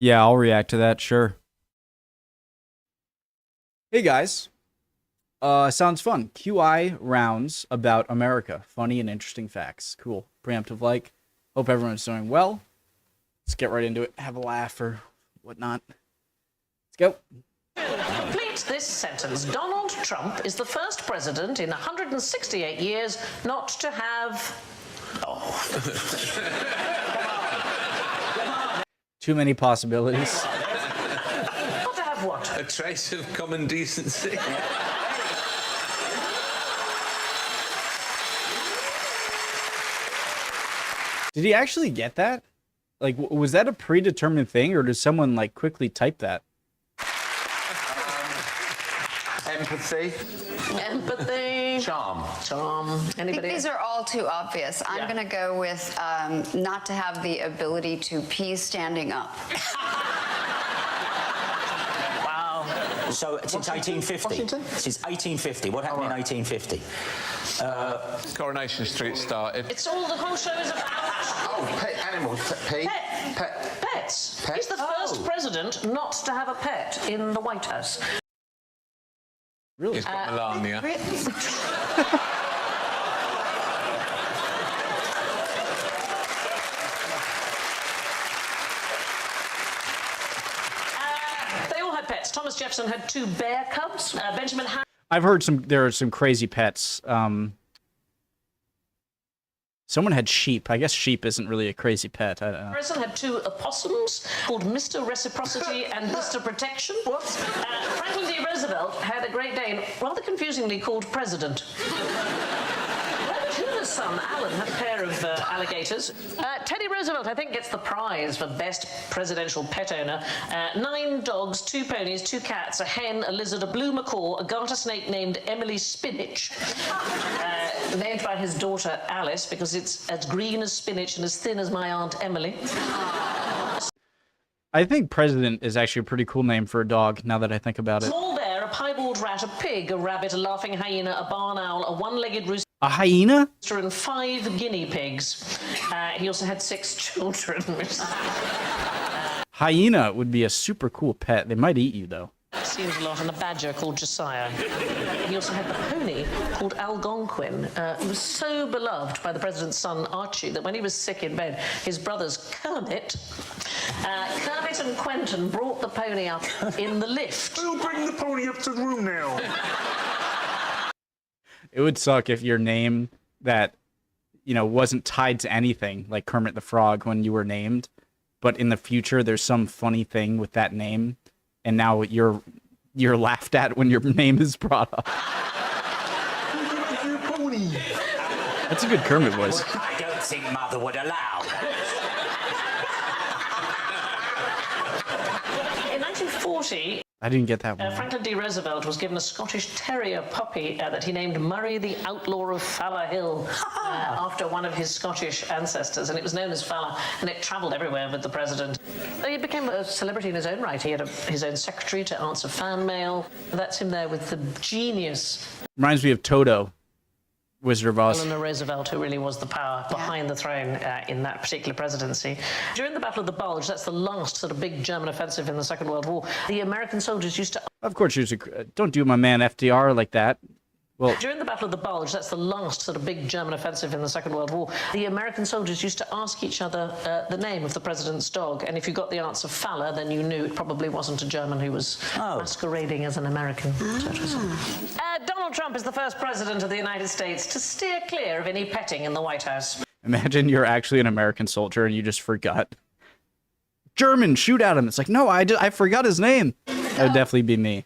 Yeah, I'll react to that, sure. Hey guys. Sounds fun. QI rounds about America. Funny and interesting facts. Cool. Preemptive like. Hope everyone's doing well. Let's get right into it. Have a laugh or whatnot. Let's go. Complete this sentence. Donald Trump is the first president in 168 years not to have... Too many possibilities. Not to have what? A trace of common decency. Did he actually get that? Like, was that a predetermined thing, or did someone, like, quickly type that? Empathy. Empathy. Charm. Charm. I think Anybody? these are all too obvious. I'm going to go with not to have the ability to pee standing up. Wow. So since 1850. Washington? Since 1850. What happened in 1850? Coronation Street started. It's all the whole show is about. Oh, pet animals. Pet. Pets. Pet? He's the first president not to have a pet in the White House. Really? He's got Melania. They all had pets. Thomas Jefferson had 2 bear cubs. Benjamin Harrison. I've heard there are some crazy pets. Someone had sheep. I guess sheep isn't really a crazy pet. I don't know. Harrison had 2 opossums called Mr. Reciprocity and Mr. Protection. What? Franklin D. Roosevelt had a Great Dane, rather confusingly called President. Robert Hoover's son, Alan, had a pair of alligators. Teddy Roosevelt, I think, gets the prize for best presidential pet owner. 9 dogs, 2 ponies, 2 cats, a hen, a lizard, a blue macaw, a garter snake named Emily Spinach, named by his daughter Alice because it's as green as spinach and as thin as my Aunt Emily. I think President is actually a pretty cool name for a dog, now that I think about it. Small bear, a piebald rat, a pig, a rabbit, a laughing hyena, a barn owl, a one-legged rooster, A hyena? and 5 guinea pigs. He also had 6 children. Hyena would be a super cool pet. They might eat you, though. Seems a lot, and a badger called Josiah. He also had the pony called Algonquin, who was so beloved by the president's son Archie that when he was sick in bed, his brothers Kermit and Quentin brought the pony up in the lift. Who'll bring the pony up to the room now? It would suck if your name that, wasn't tied to anything, like Kermit the Frog when you were named, but in the future there's some funny thing with that name, and now you're laughed at when your name is brought up. That's a good Kermit voice. I don't think Mother would allow. In 1940, I didn't get that one. Franklin D. Roosevelt was given a Scottish Terrier puppy that he named Murray the Outlaw of Fala Hill after one of his Scottish ancestors, and it was known as Fala, and it travelled everywhere with the president. He became a celebrity in his own right. He had his own secretary to answer fan mail. That's him there with the genius Reminds me of Toto, Wizard of Oz. Eleanor Roosevelt, who really was the power behind the throne in that particular presidency. During the Battle of the Bulge, that's the last sort of big German offensive in the Second World War, the American soldiers used to... Of course, don't do my man FDR like that. Well, During the Battle of the Bulge, that's the last sort of big German offensive in the Second World War, the American soldiers used to ask each other the name of the president's dog, and if you got the answer Fala, then you knew it probably wasn't a German who was masquerading as an American. Donald Trump is the first president of the United States to steer clear of any petting in the White House. imagine you're actually an American soldier and you just forgot. German, shoot at him. It's like, no, I forgot his name. That would definitely be me.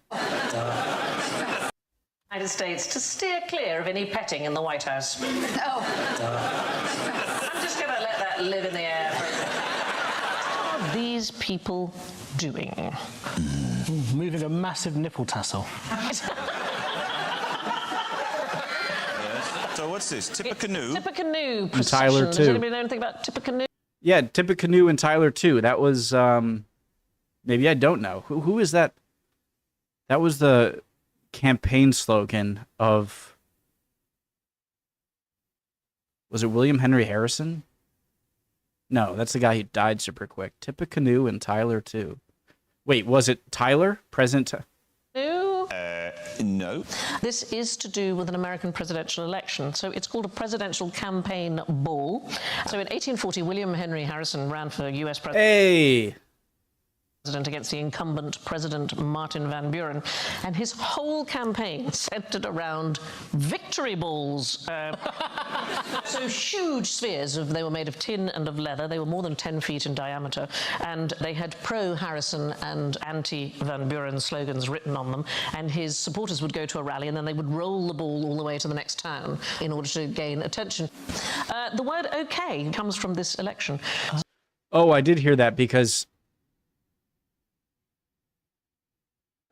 United States to steer clear of any petting in the White House. Oh. I'm just going to let that live in the air. What are these people doing? Moving a massive nipple tassel. So what's this? Tippecanoe? Tippecanoe And Tyler, procession. Does too. anybody know anything about Tippecanoe? Yeah, Tippecanoe and Tyler too. That was maybe I don't know. Who is that? That was the campaign slogan of, was it William Henry Harrison? No, that's the guy who died super quick. Tippecanoe and Tyler, too. Wait, was it Tyler? No. This is to do with an American presidential election. So it's called a presidential campaign ball. So in 1840, William Henry Harrison ran for U.S. president. Hey! Against the incumbent President Martin Van Buren, and his whole campaign centered around victory balls. So huge spheres, they were made of tin and of leather. They were more than 10 feet in diameter, and they had pro-Harrison and anti-Van Buren slogans written on them, and his supporters would go to a rally, and then they would roll the ball all the way to the next town in order to gain attention. The word OK comes from this election. Oh, I did hear that because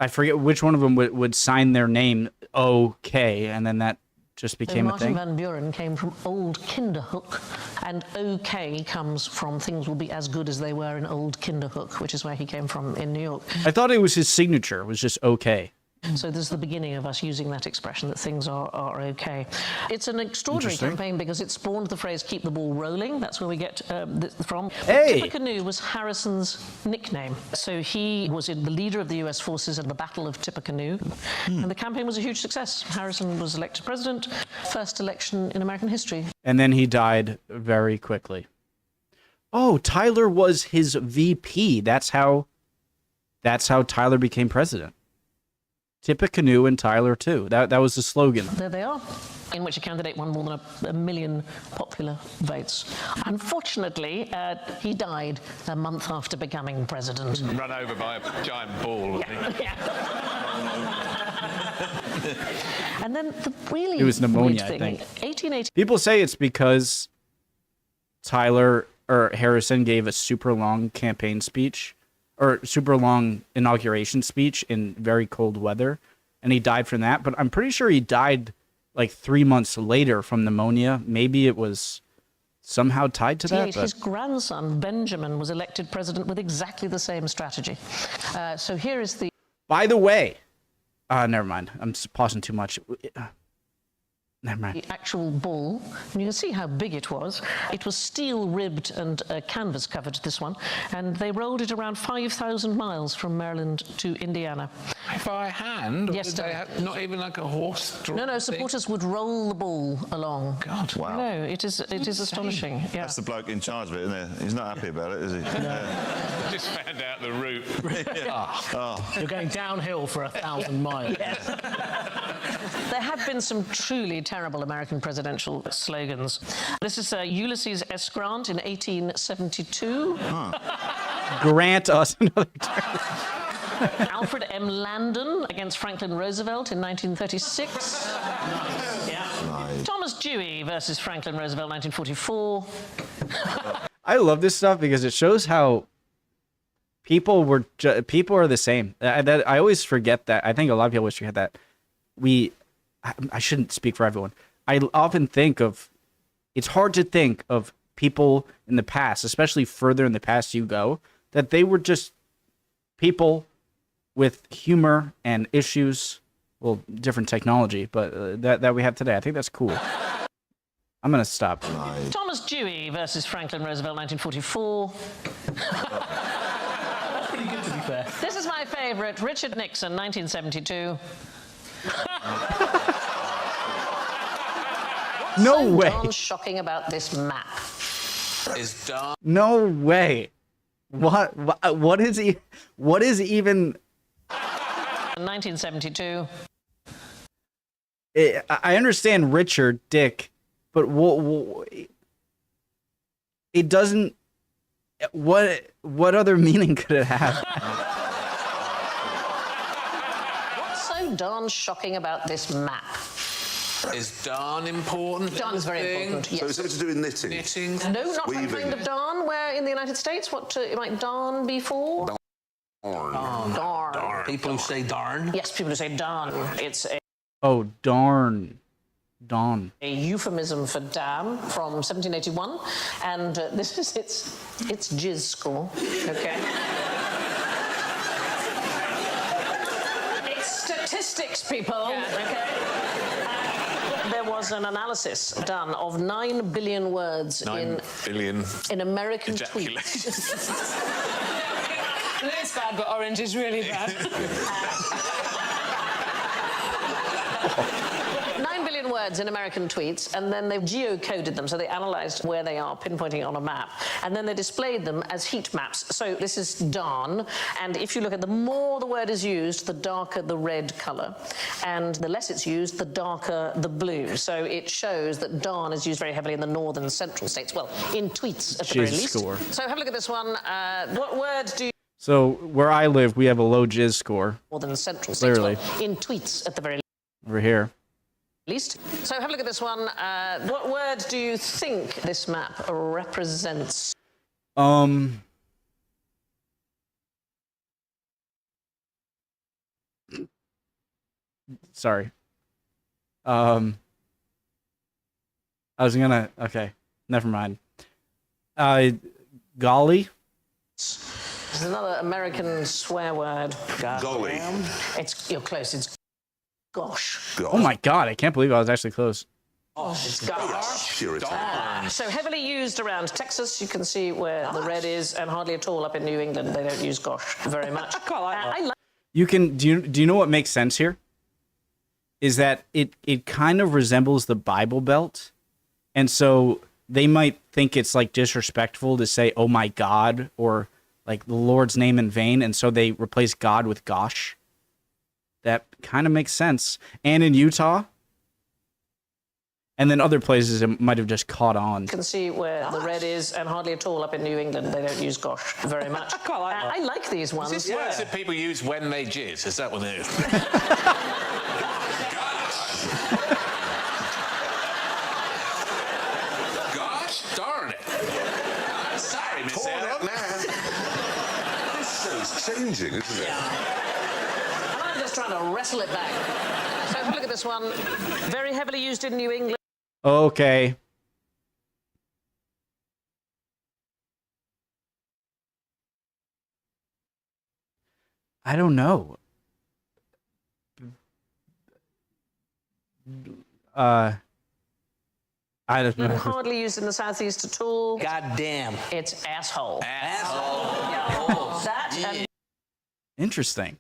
I forget which one of them would sign their name OK, and then that just became a thing. Martin Van Buren came from Old Kinderhook, and OK comes from things will be as good as they were in Old Kinderhook, which is where he came from in New York. I thought it was his signature. It was just OK. So this is the beginning of us using that expression, that things are OK. It's an extraordinary campaign because it spawned the phrase "keep the ball rolling." That's where we get this from. Hey! Tippecanoe was Harrison's nickname. So he was the leader of the U.S. forces at the Battle of Tippecanoe, and the campaign was a huge success. Harrison was elected president, first election in American history. And then he died very quickly. Oh, Tyler was his VP. That's how Tyler became president. Tippecanoe and Tyler, too. That was the slogan. There they are, in which a candidate won more than a million popular votes. Unfortunately, he died a month after becoming president. Run over by a giant ball. Yeah. And then the really It was pneumonia, weird thing, I think. 1880. People say it's because Harrison gave a super long campaign speech, or super long inauguration speech in very cold weather, and he died from that. But I'm pretty sure he died like 3 months later from pneumonia. Maybe it was somehow tied to that. His grandson, Benjamin, was elected president with exactly the same strategy. So here is the... By the way, never mind. I'm pausing too much. Never mind. The actual ball, and you can see how big it was. It was steel-ribbed and canvas-covered, this one, and they rolled it around 5,000 miles from Maryland to Indiana. By hand? Or Yes, did they sir. have not even like a horse? No, supporters would roll the ball along. God, Wow. No, it is astonishing. Yeah. That's the bloke in charge of it, isn't it? He's not happy about it, is he? Just found out the route. You're going downhill for 1,000 miles. There have been some truly terrible American presidential slogans. This is Ulysses S. Grant in 1872. Grant us another term. Alfred M. Landon against Franklin Roosevelt in 1936. Yeah. Thomas Dewey versus Franklin Roosevelt, 1944. I love this stuff because it shows how people are the same. I always forget that. I think a lot of people always forget that. I shouldn't speak for everyone. I often think of, it's hard to think of people in the past, especially further in the past you go, that they were just people with humor and issues, well, different technology, but that we have today. I think that's cool. I'm going to stop. Thomas Dewey versus Franklin Roosevelt, 1944. That's pretty good, to be fair. This is my favorite, Richard Nixon, 1972. No so way. darn shocking about this map. Is done. No way. What is even 1972. I understand Richard, Dick, but it doesn't. What other meaning could it have? What's so darn shocking about this map? Is darn important? Darn is very important, yes. So it's something to do with knitting. Knitting. No, not that Weaving. kind of darn, where in the United States, what might darn be for? Darn. People who say darn. Yes, people who say darn. It's Oh, darn. Dawn. a euphemism for damn from 1781, and this is its jizz score, okay? It's statistics, people, okay? There was an analysis done of 9 billion words 9 billion in American tweets. It's bad, but orange is really bad. 9 billion words in American tweets, and then they've geocoded them, so they analysed where they are, pinpointing it on a map, and then they displayed them as heat maps. So this is darn, and if you look at the more the word is used, the darker the red colour, and the less it's used, the darker the blue. So it shows that darn is used very heavily in the northern and central states, well, in tweets at the very least. Score. So have a look at this one. What word do you... So where I live, we have a low jizz score. Northern and central states, Clearly. well, in tweets at the very Over here. least. So have a look at this one. What word do you think this map represents? Sorry. I was gonna... Okay. Never mind. Golly? There's another American swear word. Golly. You're close. It's gosh. Oh my god, I can't believe I was actually close. It's gosh. Sheer attack. So heavily used around Texas. You can see where the red is, and hardly at all up in New England. They don't use gosh very much. I like You can... Do you know what makes sense here? Is that it kind of resembles the Bible Belt. And so they might think it's like disrespectful to say, oh my God, or like the Lord's name in vain. And so they replace God with gosh. That kind of makes sense. And in Utah, and then other places, it might have just caught on. You can see where the red is, and hardly at all up in New England. They don't use gosh very much. I like these ones. Is this words that people use when they jizz? Is that what it is? Gosh darn it. I'm sorry, Miss Hold Anna. up, man. This show's changing, isn't it? And I'm just trying to wrestle it back. So have a look at this one. Very heavily used in New England. Okay. I don't know. I don't know. Hardly used in the southeast at all. God damn. It's asshole. Asshole. That and Interesting.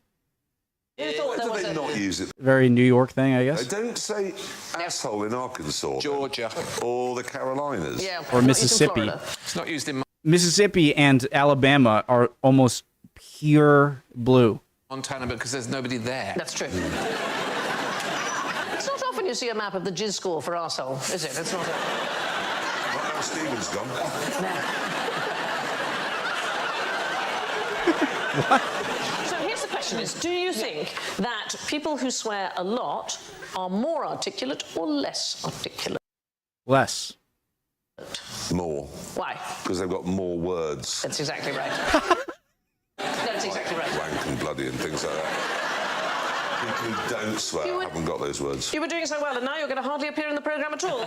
you thought Why there do was they a... not use it? Very New York thing, I They guess. don't say asshole in Arkansas. Georgia. Or the Carolinas. Yeah, Or not used in Mississippi. Florida. It's not used in Mississippi and Alabama are almost pure blue. Montana because there's nobody there. That's true. It's not often you see a map of the jizz score for arsehole, is it? It's not. Not now Stephen's gone. So here's the question: do you think that people who swear a lot are more articulate or less articulate? Less. More. Why? Because they've got more words. That's exactly right. That's exactly right. Wank and bloody and things like that. People who don't swear haven't got those words. You were doing so well, and now you're going to hardly appear in the programme at all.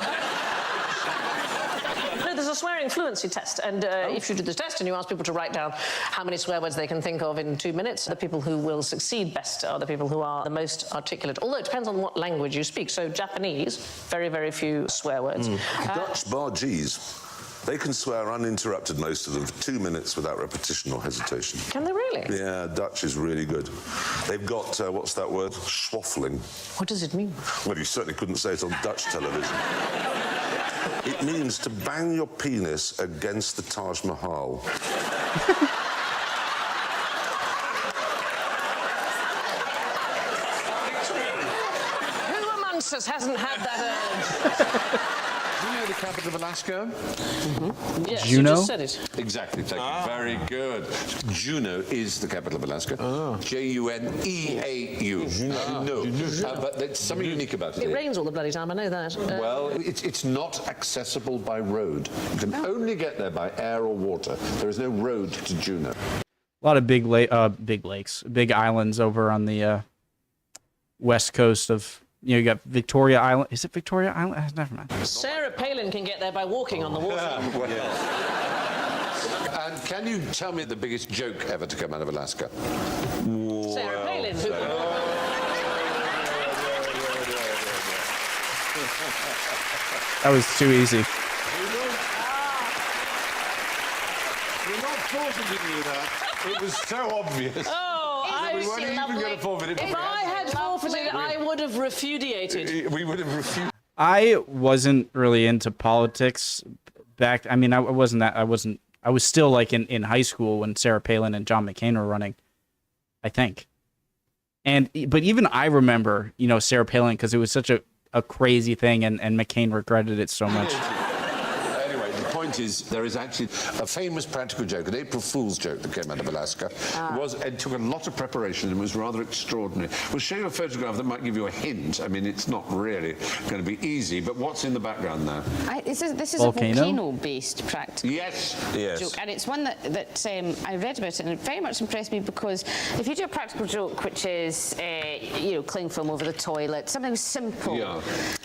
No, there's a swearing fluency test, and if you do this test and you ask people to write down how many swear words they can think of in 2 minutes, the people who will succeed best are the people who are the most articulate, although it depends on what language you speak. So Japanese, very, very few swear words. Dutch bargees, they can swear uninterrupted, most of them, for 2 minutes without repetition or hesitation. Can they really? Yeah, Dutch is really good. They've got, what's that word? Schwaffling. What does it mean? Well, you certainly couldn't say it on Dutch television. It means to bang your penis against the Taj Mahal. Who amongst us hasn't had that Do you know the capital of Alaska? urge? Yes, Juneau? you just said it. Exactly, thank you. Very good. Juneau is the capital of Alaska. J-U-N-E-A-U. Juneau. But there's something unique about It it. rains all the bloody time, I know that. Well, it's not accessible by road. You can only get there by air or water. There is no road to Juneau. A lot of big lakes, big islands over on the west coast of, you got Victoria Island. Is it Victoria Island? Never mind. Sarah Palin can get there by walking on the water. And can you tell me the biggest joke ever to come out of Alaska? Sarah Palin, who... That was too easy. We're not forcing you that. It was so obvious. Oh, We weren't even going to forfeit it. If I had forfeited, I would have refudiated. We would have refused. I wasn't really into politics back. I mean, I wasn't. I was still like in high school when Sarah Palin and John McCain were running, I think. But even I remember, you know, Sarah Palin because it was such a crazy thing, and McCain regretted it so much. Anyway, the point is, there is actually a famous practical joke, an April Fool's joke that came out of Alaska. It took a lot of preparation and was rather extraordinary. We'll show you a photograph that might give you a hint. I mean, it's not really going to be easy, but what's in the background there? This is Volcano? a volcano-based practical Yes. joke, and it's one that I read about it, and it very much impressed me because if you do a practical joke, which is, cling film over the toilet, something simple. Yeah.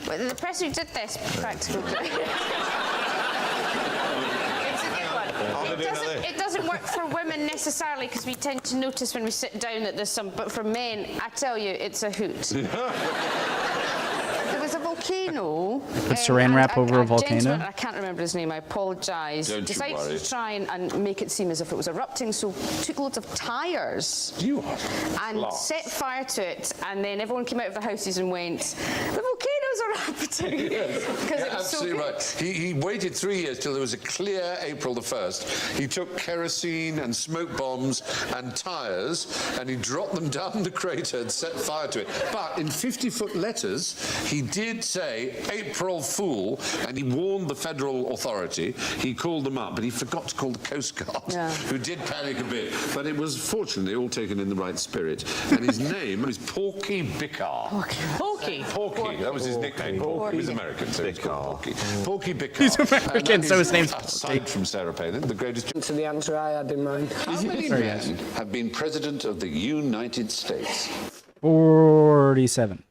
But the person who did this practical joke... It doesn't work for women necessarily because we tend to notice when we sit down that there's some, but for men, I tell you, it's a hoot. There was a volcano. Put saran wrap over a volcano? Gentleman, I can't remember his name, I apologise. Don't you Decided worry. to try and make it seem as if it was erupting, so took loads of tyres and set fire to it, and then everyone came out of their houses and went, the volcanoes are erupting. Because it was so Absolutely good. right. He waited 3 years till there was a clear April the 1st. He took kerosene and smoke bombs and tyres and he dropped them down the crater and set fire to it. But in 50-foot letters, he did say April Fool, and he warned the federal authority. He called them up, but he forgot to call the Coast Guard, who did panic a bit. But it was fortunately all taken in the right spirit. And his name is Porky Bickar. Porky. Porky, that was his nickname. Porky. He was American, so he's called Porky. Porky Bickar. He's American, so his name's aside from Sarah Palin, the greatest. To the answer I had in mind. How many men have been president of the United States? 47.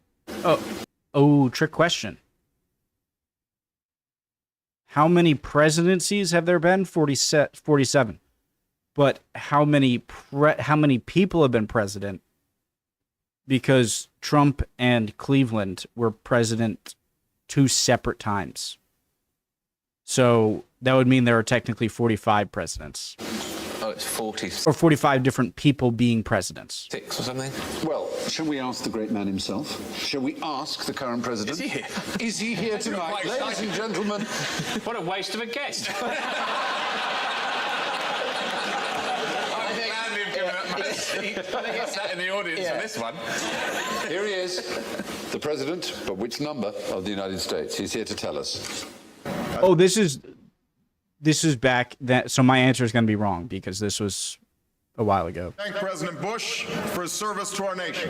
Oh, trick question. How many presidencies have there been? 47. But how many people have been president? Because Trump and Cleveland were president 2 separate times. So that would mean there are technically 45 presidents. Oh, it's 46 Or 45 different people being presidents. or something. Well, shall we ask the great man himself? Shall we ask the current president? Is he here? Is he here tonight? quite Ladies excited. and gentlemen, What a waste of a guest. I'm glad we've given up my seat. I think it's sat in the audience for this one. here he is, the president, but which number of the United States? He's here to tell us. Oh, this is back that. So my answer is going to be wrong because this was a while ago. Thank President Bush for his service to our nation.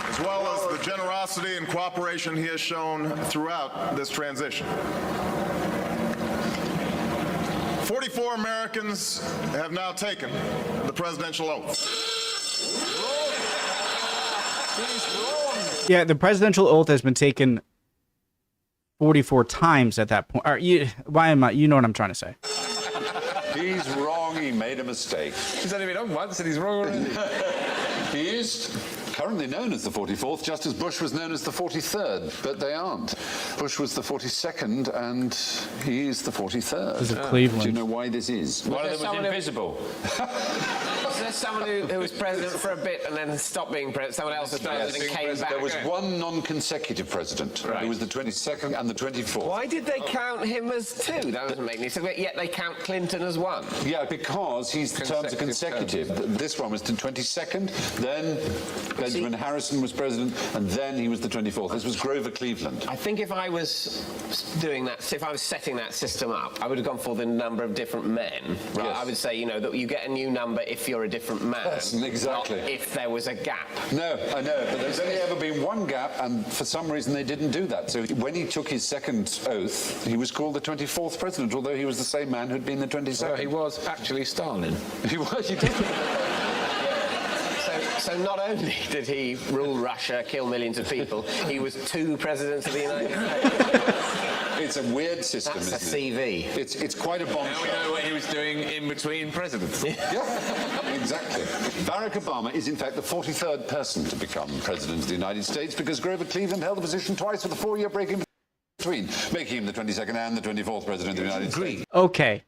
As well as the generosity and cooperation he has shown throughout this transition. 44 Americans have now taken the presidential oath. Yeah, the presidential oath has been taken 44 times at that point. You know what I'm trying to say. He's wrong. He made a mistake. He's only been on once and he's wrong already. He is currently known as the 44th, just as Bush was known as the 43rd, but they aren't. Bush was the 42nd, and he is the 43rd. Because of Cleveland. Do you know why this is? One of them was invisible. Was there someone who was president for a bit and then stopped being president? Someone else was president and came back? There was one non-consecutive president. It was the 22nd and the 24th. Why did they count him as two? That doesn't make any sense. Yet they count Clinton as one. Yeah, because his terms are consecutive. This one was the 22nd, then Benjamin Harrison was president, and then he was the 24th. This was Grover Cleveland. I think if I was doing that, if I was setting that system up, I would have gone for the number of different men. Right? Yes. I would say, that you get a new number if you're a different man. Yes, exactly. Not if there was a gap. No, I know, but there's only ever been one gap, and for some reason they didn't do that. So when he took his second oath, he was called the 24th president, although he was the same man who'd been the 22nd. So he was actually Stalin. He was, he did. So not only did he rule Russia, kill millions of people, he was two presidents of the United States. it's a weird system, That's isn't a CV. It's quite a bombshell. Now we know what he was doing in between presidents. Yeah, exactly. Barack Obama is, in fact, the 43rd person to become president of the United States because Grover Cleveland held the position twice with a 4-year break in between, making him the 22nd and the 24th president of the United States. Okay.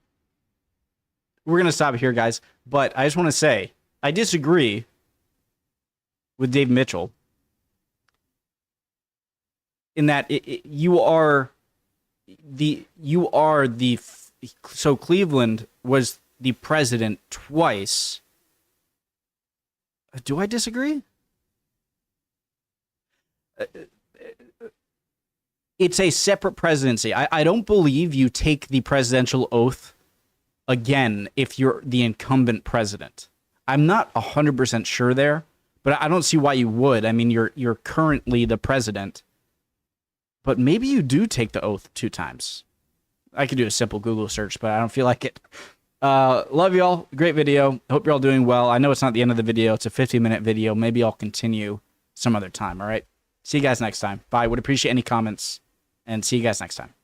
We're going to stop here, guys. But I just want to say, I disagree with Dave Mitchell in that you are the so Cleveland was the president twice. Do I disagree? It's a separate presidency. I don't believe you take the presidential oath again if you're the incumbent president. I'm not 100% sure there, but I don't see why you would. I mean, you're currently the president, but maybe you do take the oath 2 times. I could do a simple Google search, but I don't feel like it. Love y'all. Great video. Hope you're all doing well. I know it's not the end of the video. It's a 15-minute video. Maybe I'll continue some other time, all right? See you guys next time. Bye. Would appreciate any comments, and see you guys next time.